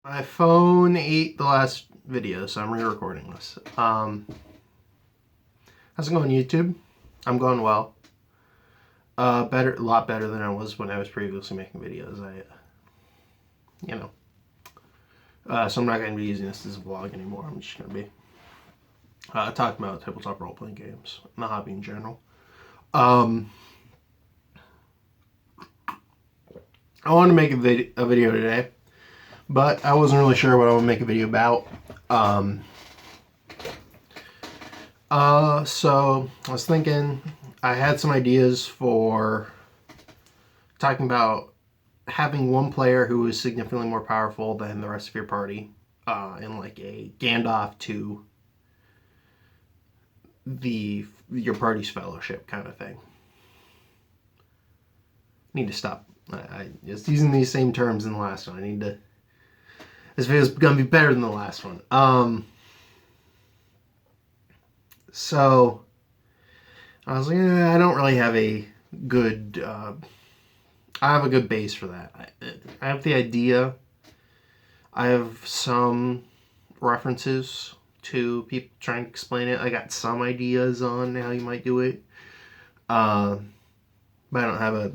My phone ate the last video, so I'm re-recording this. How's it going, YouTube? I'm going well. A lot better than I was when I was previously making videos. So I'm not going to be using this as a vlog anymore. I'm just going to be talking about tabletop role-playing games and the hobby in general. I wanted to make a video today, but I wasn't really sure what I would make a video about. So I was thinking, I had some ideas for talking about having one player who is significantly more powerful than the rest of your party, in like a Gandalf to your party's fellowship kind of thing. Need to stop. I just using these same terms in the last one. This video is gonna be better than the last one. So I was like, I don't really have a good. I have a good base for that. I have the idea. I have some references to people trying to explain it. I got some ideas on how you might do it, but I don't have a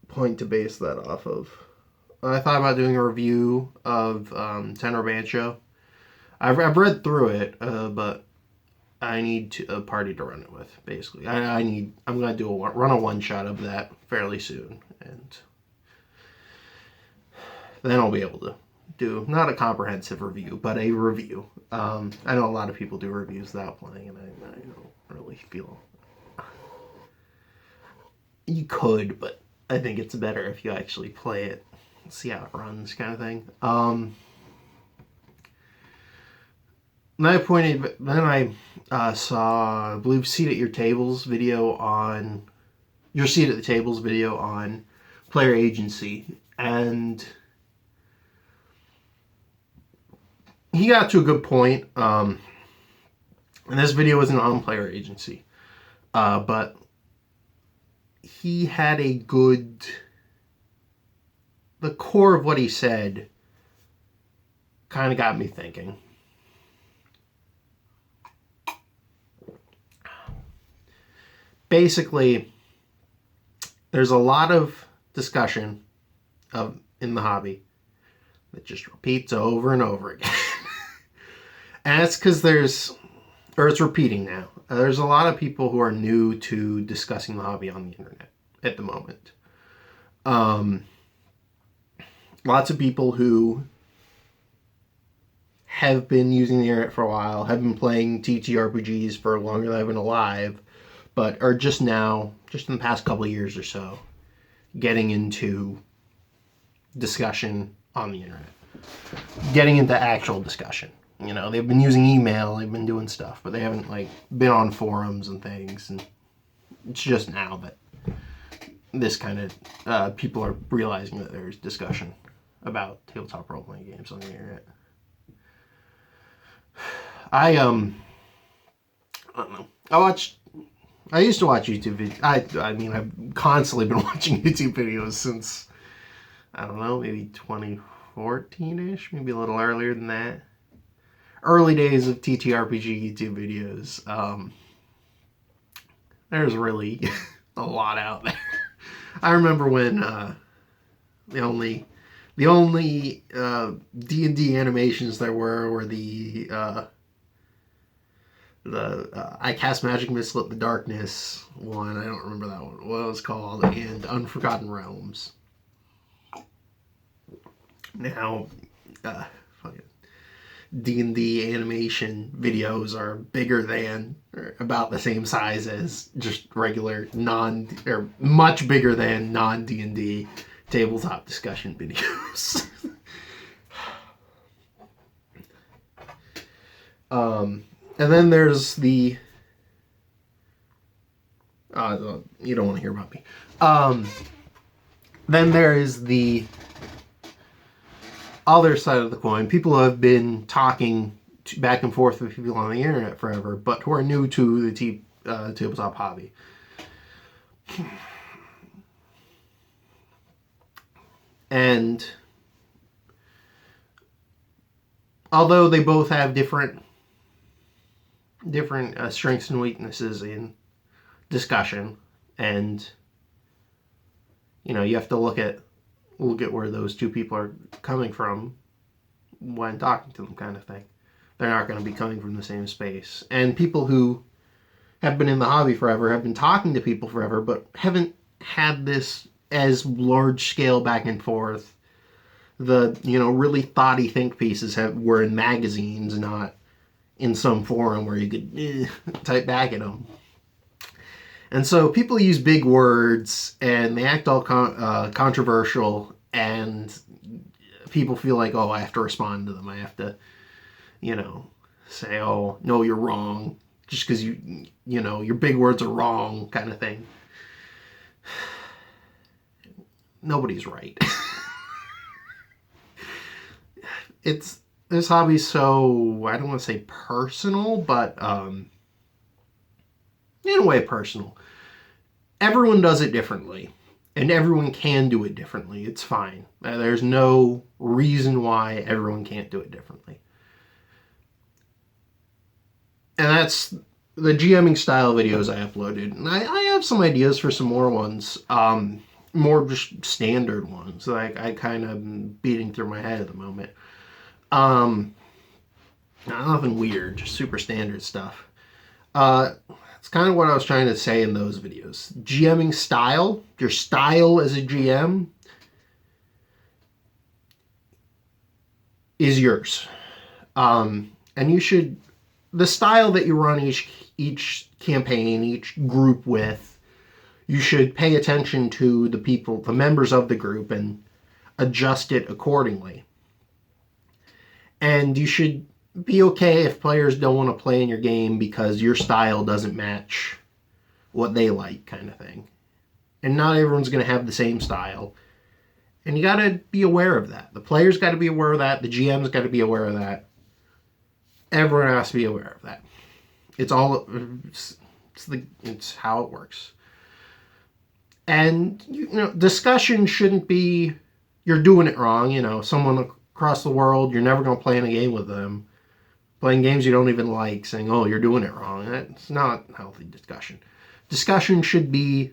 point to base that off of. I thought about doing a review of Tenor Bancho. I've read through it, but I need a party to run it with. Basically, I'm gonna run a one shot of that fairly soon, and then I'll be able to do not a comprehensive review, but a review. I know a lot of people do reviews without playing, and I don't really feel you could, but I think it's better if you actually play it, see how it runs, kind of thing. Then I saw, I believe, Seat at Your Tables video on your Seat at the Tables video on player agency, and he got to a good point. And this video wasn't on player agency, but he had a good. The core of what he said kind of got me thinking. Basically, there's a lot of discussion in the hobby that just repeats over and over again. And it's because it's repeating now. There's a lot of people who are new to discussing the hobby on the internet at the moment. Lots of people who have been using the internet for a while, have been playing TTRPGs for longer than I've been alive, but are just in the past couple of years or so, getting into discussion on the internet. Getting into actual discussion. You know, they've been using email, they've been doing stuff, but they haven't, been on forums and things, and it's just now that this kind of, people are realizing that there's discussion about tabletop role-playing games on the internet. I don't know. I used to watch YouTube videos. I mean, I've constantly been watching YouTube videos since, I don't know, maybe 2014-ish, maybe a little earlier than that. Early days of TTRPG YouTube videos. There's really a lot out there. I remember when the only D&D animations there were the I Cast Magic Missile at the Darkness one. I don't remember that one. What it was called, and Unforgotten Realms. Now, D&D animation videos are bigger than, or about the same size as just regular or much bigger than non-D&D tabletop discussion videos. And then there's the you don't want to hear about me. Then there is the other side of the coin. People have been talking back and forth with people on the internet forever, but who are new to the tabletop hobby. And although they both have different strengths and weaknesses in discussion, and you have to look at where those two people are coming from when talking to them, kind of thing. They're not going to be coming from the same space. And people who have been in the hobby forever have been talking to people forever, but haven't had this as large scale back and forth. The really thoughty think pieces were in magazines, not in some forum where you could type back at them. And so people use big words and they act all controversial, and people feel like, oh, I have to respond to them. I have to, say, oh, no, you're wrong, just because your big words are wrong, kind of thing. Nobody's right. This hobby's so, I don't want to say personal, but in a way personal. Everyone does it differently, and everyone can do it differently. It's fine. There's no reason why everyone can't do it differently. And that's the GMing style videos I uploaded. And I have some ideas for some more ones. More just standard ones that I kind of beating through my head at the moment. Nothing weird, just super standard stuff. It's kind of what I was trying to say in those videos. GMing style, your style as a GM is yours. And you should, the style that you run each campaign, each group with, you should pay attention to the members of the group, and adjust it accordingly. And you should be okay if players don't want to play in your game because your style doesn't match what they like, kind of thing. And not everyone's going to have the same style. And you got to be aware of that. The players got to be aware of that. The GM's got to be aware of that. Everyone has to be aware of that. It's how it works. And, discussion shouldn't be, you're doing it wrong. Someone across the world, you're never going to play in a game with them. Playing games you don't even like, saying, oh, you're doing it wrong. That's not healthy discussion. Discussion should be,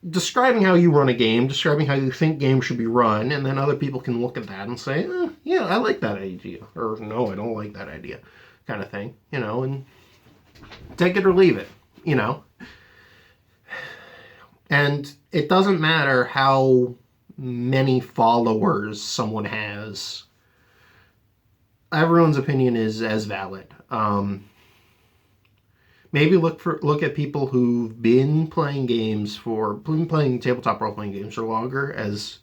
describing how you run a game, describing how you think games should be run, and then other people can look at that and say, yeah, I like that idea. Or, no, I don't like that idea, kind of thing. And take it or leave it, And it doesn't matter how many followers someone has. Everyone's opinion is as valid. Maybe look at people who've been playing tabletop role-playing games for longer, as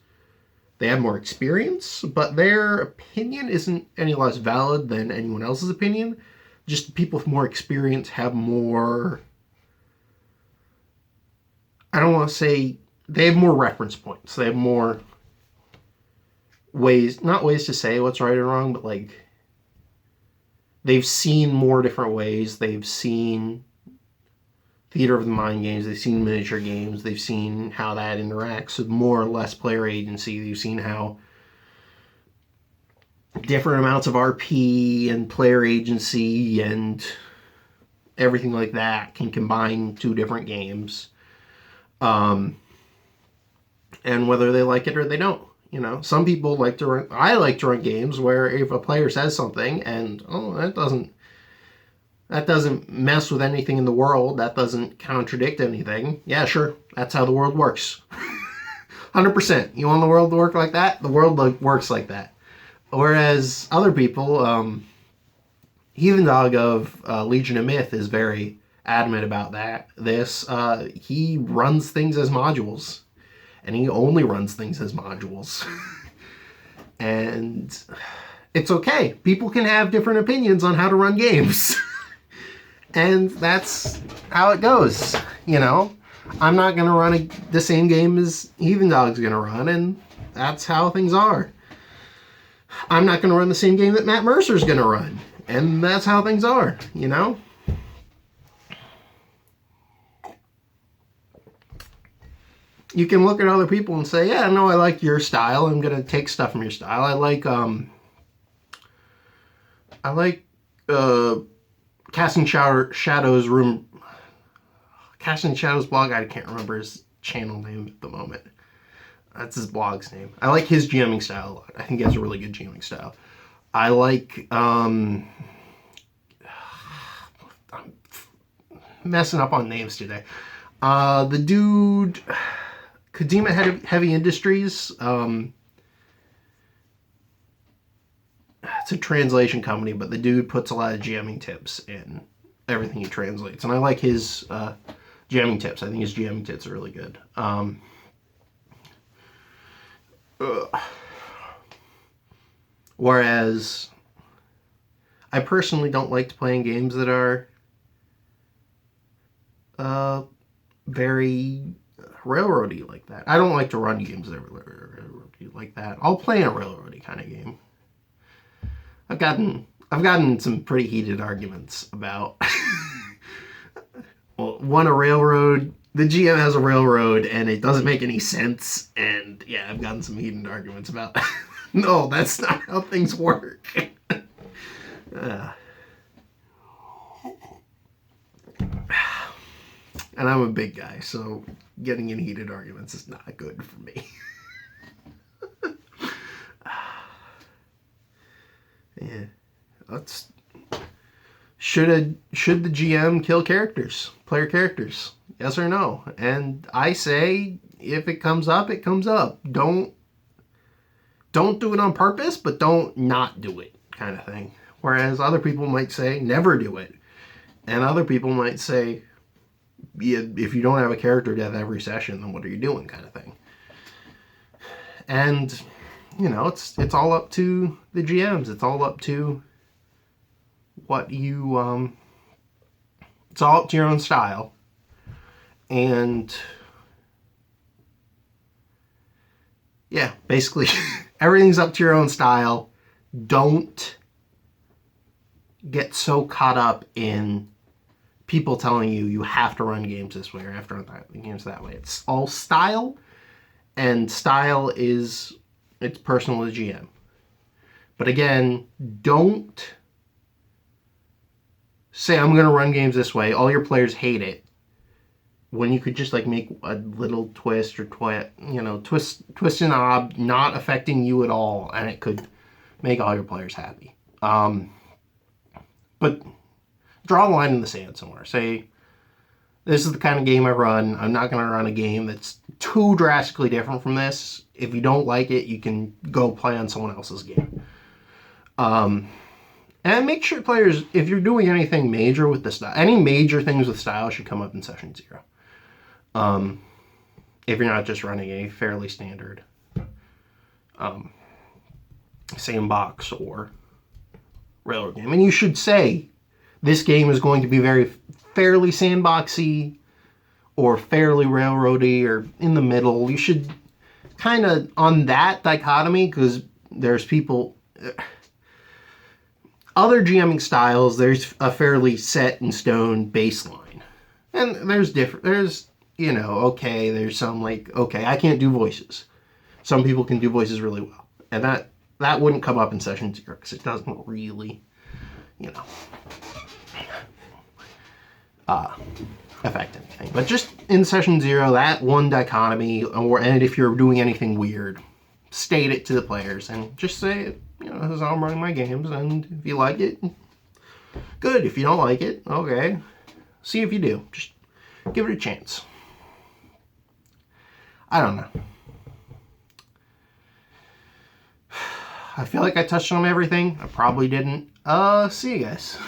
they have more experience, but their opinion isn't any less valid than anyone else's opinion. Just people with more experience have more, I don't want to say, they have more reference points. They have more not ways to say what's right or wrong, but they've seen more different ways. They've seen theater of the mind games. They've seen miniature games. They've seen how that interacts with more or less player agency. They've seen how different amounts of RP and player agency and everything like that can combine two different games. And whether they like it or they don't. Some people like to run, I like to run games where if a player says something and, that doesn't mess with anything in the world, that doesn't contradict anything. Yeah, sure, that's how the world works. 100%. You want the world to work like that? The world works like that. Whereas other people, Heathen Dog of Legion of Myth is very adamant about that. He runs things as modules. And he only runs things as modules. And it's okay. People can have different opinions on how to run games. And that's how it goes. I'm not going to run the same game as Heathen Dog's going to run, and that's how things are. I'm not going to run the same game that Matt Mercer's going to run, and that's how things are, you can look at other people and say, yeah, no, I like your style. I'm going to take stuff from your style. I like Casting Shadows blog. I can't remember his channel name at the moment. That's his blog's name. I like his GMing style a lot. I think he has a really good GMing style. I like, I'm messing up on names today. The dude, Kadima Heavy Industries. It's a translation company, but the dude puts a lot of GMing tips in everything he translates. And I like his GMing tips. I think his GMing tips are really good. Whereas I personally don't like playing games that are very railroady like that. I don't like to run games that are railroady like that. I'll play a railroady kind of game. I've gotten some pretty heated arguments about well, a railroad. The GM has a railroad and it doesn't make any sense. And yeah, I've gotten some heated arguments about no, that's not how things work. And I'm a big guy, so getting in heated arguments is not good for me. Yeah, should the GM kill player characters? Yes or no? And I say, if it comes up, it comes up. Don't do it on purpose, but don't not do it, kind of thing. Whereas other people might say, never do it, and other people might say, yeah, if you don't have a character death every session, then what are you doing, kind of thing. And it's all up to the GMs. It's all up to what you it's all up to your own style. And yeah, basically everything's up to your own style. Don't get so caught up in people telling you have to run games this way or have to run games that way. It's all style, and style it's personal to GM. But again, don't say I'm going to run games this way. All your players hate it. When you could just make a little twist or twist a knob, not affecting you at all, and it could make all your players happy. But draw a line in the sand somewhere. Say, this is the kind of game I run. I'm not going to run a game that's too drastically different from this. If you don't like it, you can go play on someone else's game. And make sure players, if you're doing anything major with the style, any major things with style should come up in session 0. If you're not just running a fairly standard sandbox or railroad game. And you should say, this game is going to be fairly sandboxy or fairly railroady or in the middle. You should kind of, on that dichotomy, because there's people, other GMing styles, there's a fairly set in stone baseline. And there's there's some okay, I can't do voices. Some people can do voices really well. And that wouldn't come up in session 0 because it doesn't really, affect anything. But just in session 0, that one dichotomy, and if you're doing anything weird, state it to the players and just say, this is how I'm running my games, and if you like it, good. If you don't like it, okay. See if you do. Just give it a chance. I don't know. I feel like I touched on everything. I probably didn't. See you guys.